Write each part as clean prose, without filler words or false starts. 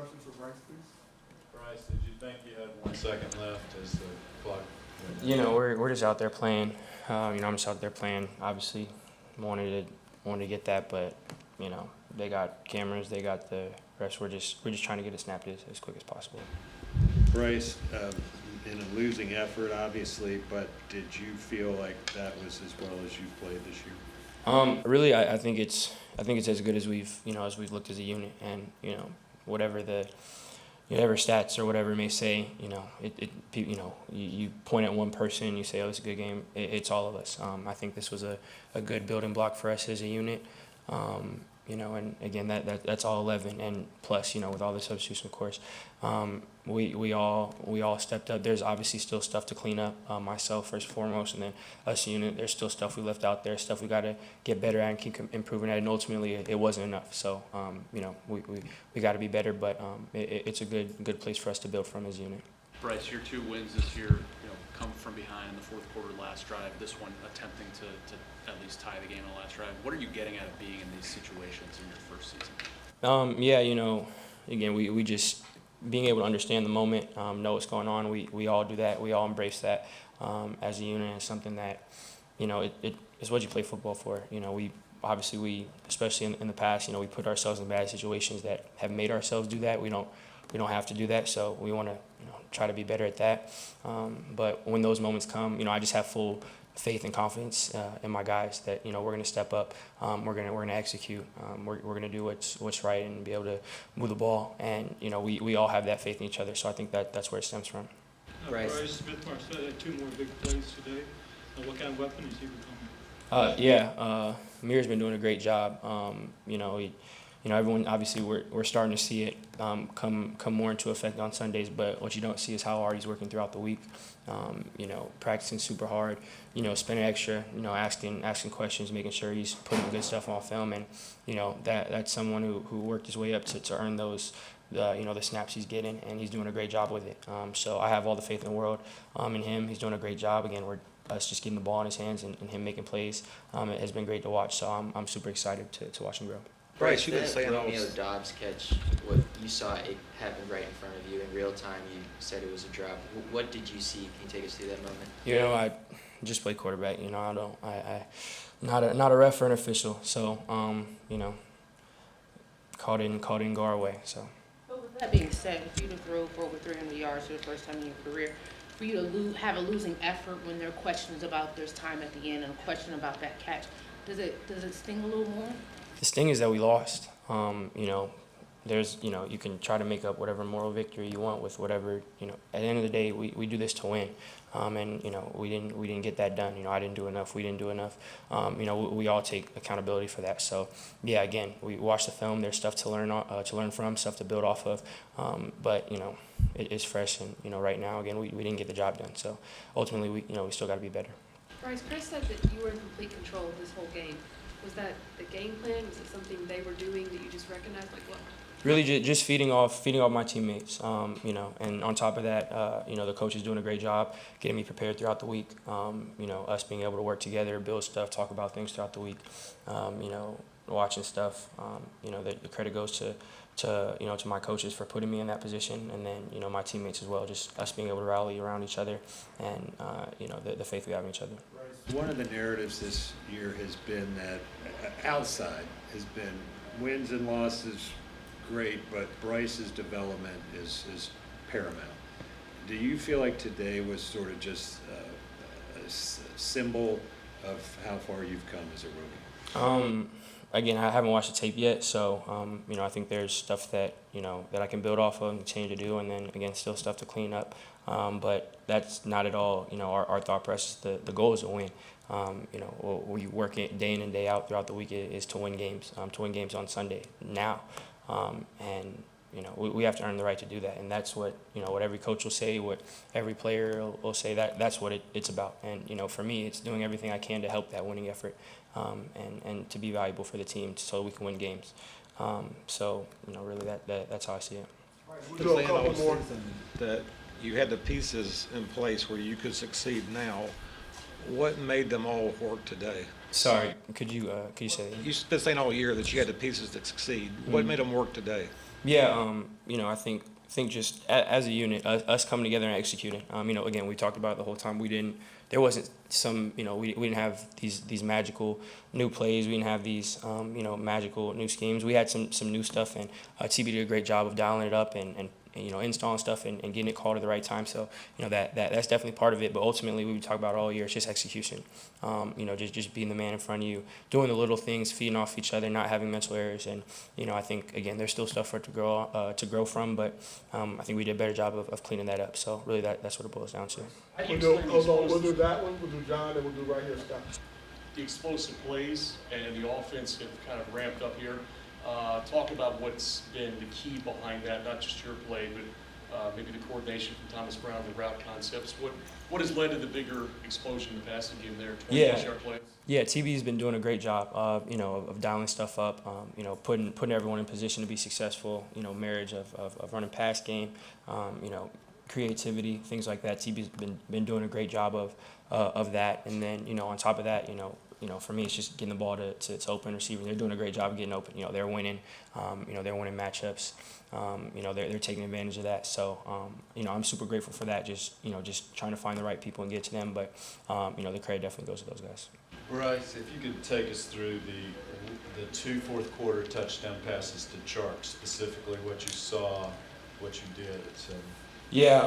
question for Bryce, please. Bryce, did you think you had 1 second left as the clock? We're just out there playing. I'm just out there playing. Obviously, wanted to get that, but they got cameras, they got the rest. We're just trying to get it snapped as quick as possible. Bryce, in a losing effort, obviously, but did you feel like that was as well as you played this year? Really, I think it's as good as we've looked as a unit, and whatever whatever stats or whatever it may say, you point at one person, you say, oh, it's a good game. It's all of us. I think this was a good building block for us as a unit. And again, that's all 11, and plus, with all the substitutions, of course, we all stepped up. There's obviously still stuff to clean up. Myself first and foremost, and then us unit. There's still stuff we left out there, stuff we got to get better at and keep improving at. And ultimately, it wasn't enough. So, we got to be better. But it's a good place for us to build from as a unit. Bryce, your 2 wins this year, come from behind in the fourth quarter last drive. This one attempting to at least tie the game on the last drive. What are you getting out of being in these situations in your first season? Again, we just being able to understand the moment, know what's going on. We all do that. We all embrace that as a unit. It's something that, it's what you play football for. We obviously, especially in the past, we put ourselves in bad situations that have made ourselves do that. We don't have to do that, so we want to try to be better at that. But when those moments come, I just have full faith and confidence in my guys that we're going to step up, we're going to execute, we're going to do what's right and be able to move the ball. And we all have that faith in each other. So I think that's where it stems from. Bryce Smith-Marset had 2 more big plays today. What kind of weapon is he becoming? Amir's been doing a great job. Everyone, obviously, we're starting to see it come more into effect on Sundays, but what you don't see is how hard he's working throughout the week. Practicing super hard, spending extra, asking questions, making sure he's putting good stuff on film, and that's someone who worked his way up to earn those, the snaps he's getting, and he's doing a great job with it. So I have all the faith in the world in him. He's doing a great job. Again, us just getting the ball in his hands and him making plays. It has been great to watch. So I'm super excited to watch him grow. Bryce, you've been saying Romeo Dobbs catch, what you saw it happen right in front of you in real time. You said it was a drop. What did you see? Can you take us through that moment? I just play quarterback. I not a ref or an official. So caught in go our way. So. But with that being said, if you to throw for over 300 yards for the first time in your career, for you to have a losing effort when there are questions about there's time at the end and a question about that catch, does it sting a little more? The sting is that we lost. There's, you can try to make up whatever moral victory you want with whatever, at the end of the day, we do this to win. And, we didn't get that done. I didn't do enough. We didn't do enough. We all take accountability for that. So, yeah, again, we watch the film. There's stuff to learn from, stuff to build off of. But, it's fresh. And, right now, again, we didn't get the job done. So, ultimately, we still got to be better. Bryce, Chris said that you were in complete control of this whole game. Was that the game plan? Was it something they were doing that you just recognized? Like what? Really, just feeding off my teammates. And on top of that, the coach is doing a great job getting me prepared throughout the week. Us being able to work together, build stuff, talk about things throughout the week. Watching stuff. The credit goes to my coaches for putting me in that position, and then my teammates as well. Just us being able to rally around each other, and the faith we have in each other. One of the narratives this year has been that outside has been wins and losses, great, but Bryce's development is paramount. Do you feel like today was sort of just a symbol of how far you've come as a rookie? Again, I haven't watched the tape yet, so I think there's stuff that that I can build off of and continue to do, and then again, still stuff to clean up. But that's not at all our thought process. The goal is to win. We work it day in and day out throughout the week is to win games. To win games on Sunday now, and we have to earn the right to do that, and that's what what every coach will say, what every player will say. That's what it's about. And for me, it's doing everything I can to help that winning effort, and to be valuable for the team so we can win games. So really that's how I see it. We'll do a couple more. That you had the pieces in place where you could succeed now. What made them all work today? Sorry, could you say that? You've been saying all year that you had the pieces to succeed. What made them work today? Yeah, you know, I think just as a unit, us coming together and executing. You know, again, we talked about it the whole time. There wasn't some, you know, we didn't have these magical new plays. We didn't have these, you know, magical new schemes. We had some new stuff, and TB did a great job of dialing it up and you know, installing stuff and getting it called at the right time. So, you know, that's definitely part of it. But ultimately, we talk about all year, it's just execution. You know, just being the man in front of you, doing the little things, feeding off each other, not having mental errors. And, you know, I think, again, there's still stuff for it to grow from. But I think we did a better job of cleaning that up. So, really, that's what it boils down to. We'll do that one, we'll do John, and we'll do right here, Scott. The explosive plays and the offense have kind of ramped up here. Talk about what's been the key behind that, not just your play, but maybe the coordination from Thomas Brown, the route concepts. What has led to the bigger explosion in the passing game there? 20-yard plays? Yeah, TB's been doing a great job, you know, of dialing stuff up, you know, putting everyone in position to be successful, you know, marriage of running pass game, you know, creativity, things like that. TB's been doing a great job of that. And then, you know, on top of that, you know, for me, it's just getting the ball to open receivers. They're doing a great job of getting open. You know, they're winning. You know, they're winning matchups. You know, they're taking advantage of that. So, you know, I'm super grateful for that. Just trying to find the right people and get to them. But, you know, the credit definitely goes to those guys. Bryce, if you could take us through the 2 fourth quarter touchdown passes to Chark, specifically what you saw, what you did, etc. Yeah,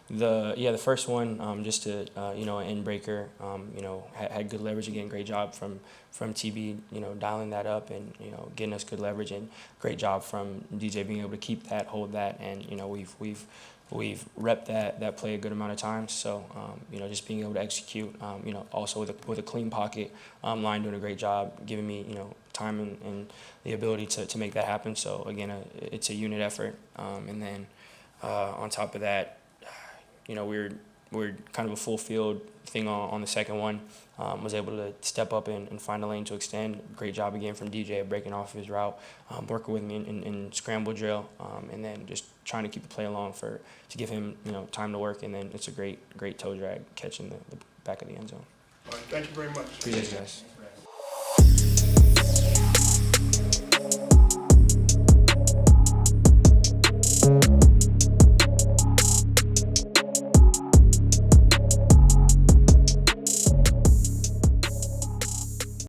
the first one, just to you know, an end breaker, you know, had good leverage again. Great job from TB, you know, dialing that up and, you know, getting us good leverage, and great job from DJ being able to keep that, hold that, and, you know, we've repped that play a good amount of times. So, you know, just being able to execute, you know, also with a clean pocket, line doing a great job, giving me, you know, time and the ability to make that happen. So again, it's a unit effort, and then on top of that, you know, we're kind of a full field thing on the second one. Was able to step up and find a lane to extend. Great job again from DJ breaking off his route, working with me in scramble drill, and then just trying to keep the play along to give him, you know, time to work. And then it's a great toe drag catch in the back of the end zone. All right, thank you very much. Appreciate you guys.